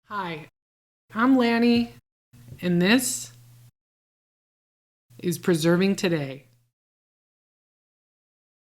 Hi, I'm Lanny, and this is Preserving Today.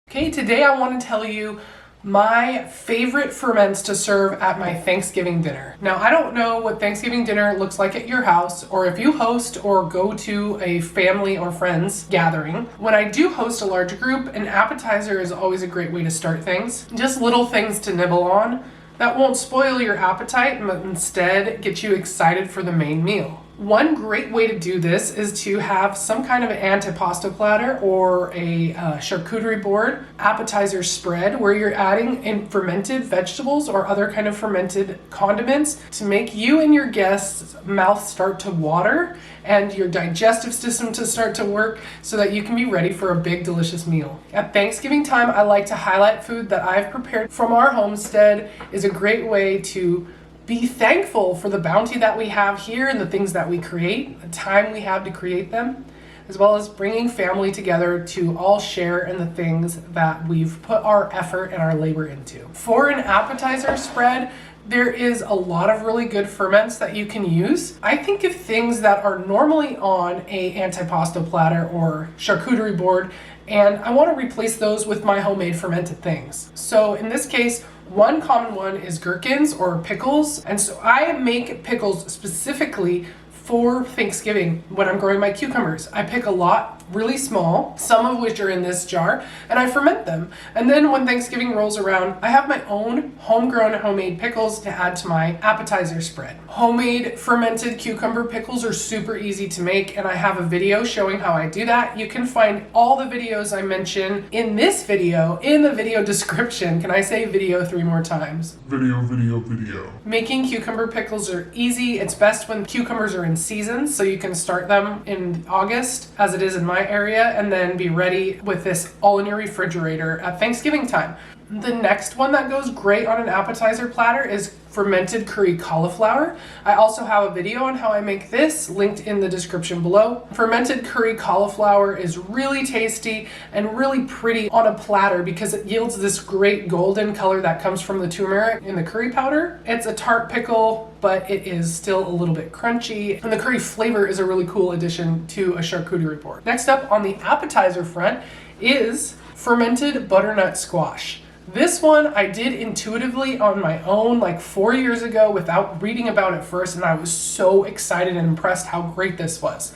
Okay, today I want to tell you my favorite ferments to serve at my Thanksgiving dinner. Now, I don't know what Thanksgiving dinner looks like at your house, or if you host or go to a family or friends gathering. When I do host a large group, an appetizer is always a great way to start things. Just little things to nibble on that won't spoil your appetite, but instead get you excited for the main meal. One great way to do this is to have some kind of an antipasto platter or a charcuterie board appetizer spread where you're adding in fermented vegetables or other kind of fermented condiments to make you and your guests' mouth start to water and your digestive system to start to work so that you can be ready for a big delicious meal. At Thanksgiving time, I like to highlight food that I've prepared from our homestead. Is a great way to be thankful for the bounty that we have here and the things that we create, the time we have to create them, as well as bringing family together to all share in the things that we've put our effort and our labor into. For an appetizer spread, there is a lot of really good ferments that you can use. I think of things that are normally on a antipasto platter or charcuterie board, and I want to replace those with my homemade fermented things. So in this case, one common one is gherkins or pickles. And so I make pickles specifically for Thanksgiving when I'm growing my cucumbers. I pick a lot, really small, some of which are in this jar, and I ferment them. And then when Thanksgiving rolls around, I have my own homegrown homemade pickles to add to my appetizer spread. Homemade fermented cucumber pickles are super easy to make, and I have a video showing how I do that. You can find all the videos I mention in this video in the video description. Can I say video 3 more times? Video, video, video. Making cucumber pickles are easy. It's best when cucumbers are in season, so you can start them in August, as it is in my area, and then be ready with this all in your refrigerator at Thanksgiving time. The next one that goes great on an appetizer platter is fermented curry cauliflower. I also have a video on how I make this linked in the description below. Fermented curry cauliflower is really tasty and really pretty on a platter because it yields this great golden color that comes from the turmeric in the curry powder. It's a tart pickle, but it is still a little bit crunchy, and the curry flavor is a really cool addition to a charcuterie board. Next up on the appetizer front is fermented butternut squash. This one I did intuitively on my own like 4 years ago without reading about it first, and I was so excited and impressed how great this was.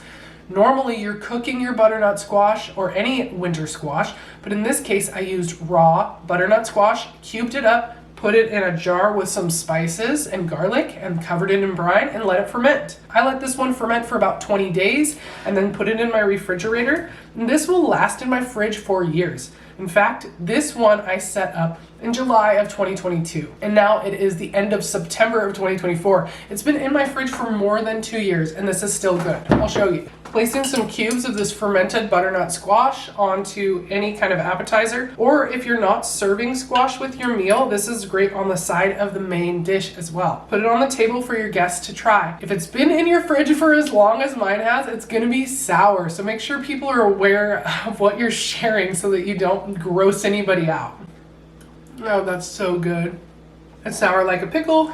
Normally you're cooking your butternut squash or any winter squash, but in this case I used raw butternut squash, cubed it up, put it in a jar with some spices and garlic and covered it in brine and let it ferment. I let this one ferment for about 20 days and then put it in my refrigerator. And this will last in my fridge for years. In fact, this one I set up in July of 2022, and now it is the end of September of 2024. It's been in my fridge for more than 2 years, and this is still good. I'll show you. Placing some cubes of this fermented butternut squash onto any kind of appetizer, or if you're not serving squash with your meal, this is great on the side of the main dish as well. Put it on the table for your guests to try. If it's been in your fridge for as long as mine has, it's gonna be sour, so make sure people are aware of what you're sharing so that you don't gross anybody out. Oh, that's so good. It's sour like a pickle,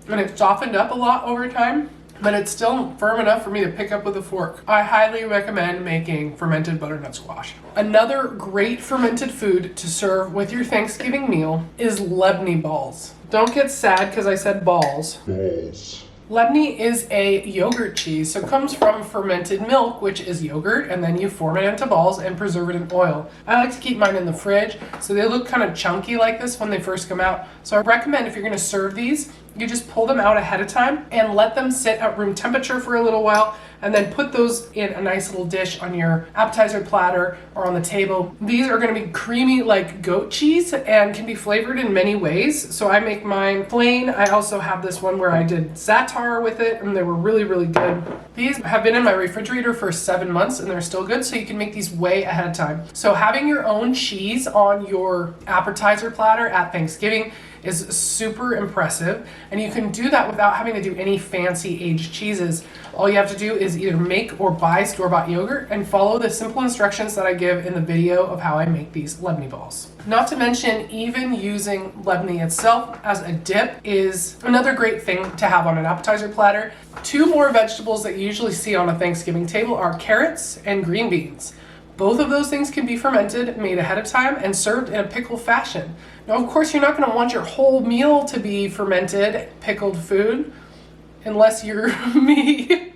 and it's softened up a lot over time, but it's still firm enough for me to pick up with a fork. I highly recommend making fermented butternut squash. Another great fermented food to serve with your Thanksgiving meal is Labneh balls. Don't get sad because I said balls. Balls. Labneh is a yogurt cheese, so it comes from fermented milk, which is yogurt, and then you form it into balls and preserve it in oil. I like to keep mine in the fridge, so they look kind of chunky like this when they first come out. So I recommend if you're going to serve these, you just pull them out ahead of time and let them sit at room temperature for a little while, and then put those in a nice little dish on your appetizer platter or on the table. These are going to be creamy like goat cheese and can be flavored in many ways. So I make mine plain. I also have this one where I did za'atar with it, and they were really, really good. These have been in my refrigerator for 7 months and they're still good, so you can make these way ahead of time. So having your own cheese on your appetizer platter at Thanksgiving is super impressive, and you can do that without having to do any fancy aged cheeses. All you have to do is either make or buy store-bought yogurt and follow the simple instructions that I give in the video of how I make these Labneh balls. Not to mention, even using Labneh itself as a dip is another great thing to have on an appetizer platter. Two more vegetables that you usually see on a Thanksgiving table are carrots and green beans. Both of those things can be fermented, made ahead of time, and served in a pickle fashion. Now, of course, you're not going to want your whole meal to be fermented, pickled food, unless you're me.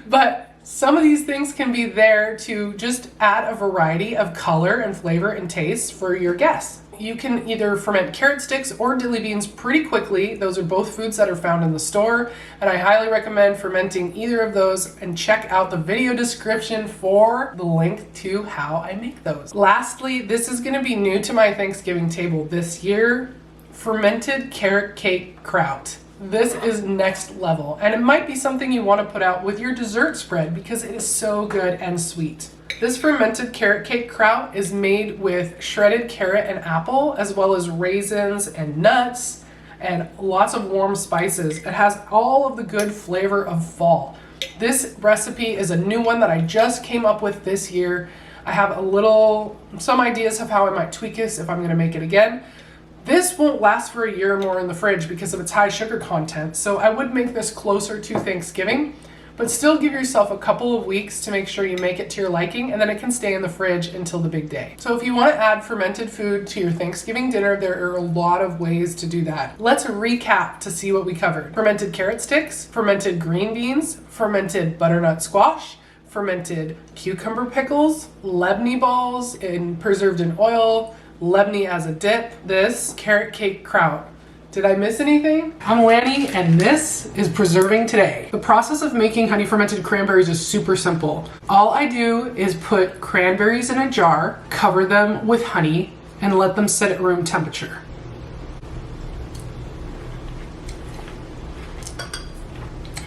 But some of these things can be there to just add a variety of color and flavor and taste for your guests. You can either ferment carrot sticks or dilly beans pretty quickly. Those are both foods that are found in the store, and I highly recommend fermenting either of those, and check out the video description for the link to how I make those. Lastly, this is going to be new to my Thanksgiving table this year: fermented carrot cake kraut. This is next level, and it might be something you want to put out with your dessert spread because it is so good and sweet. This fermented carrot cake kraut is made with shredded carrot and apple, as well as raisins and nuts and lots of warm spices. It has all of the good flavor of fall. This recipe is a new one that I just came up with this year. I have some ideas of how I might tweak this if I'm going to make it again. This won't last for a year or more in the fridge because of its high sugar content, so I would make this closer to Thanksgiving, but still give yourself a couple of weeks to make sure you make it to your liking, and then it can stay in the fridge until the big day. So if you want to add fermented food to your Thanksgiving dinner, there are a lot of ways to do that. Let's recap to see what we covered. Fermented carrot sticks, fermented green beans, fermented butternut squash, fermented cucumber pickles, Labneh balls preserved in oil, Labneh as a dip, this carrot cake kraut. Did I miss anything? I'm Lanny, and this is Preserving Today. The process of making honey fermented cranberries is super simple. All I do is put cranberries in a jar, cover them with honey, and let them sit at room temperature.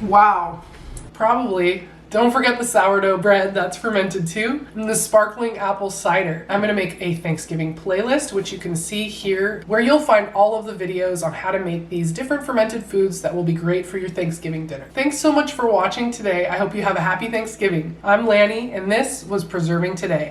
Wow, probably. Don't forget the sourdough bread, that's fermented too, and the sparkling apple cider. I'm gonna make a Thanksgiving playlist, which you can see here, where you'll find all of the videos on how to make these different fermented foods that will be great for your Thanksgiving dinner. Thanks so much for watching today. I hope you have a happy Thanksgiving. I'm Lanny, and this was Preserving Today.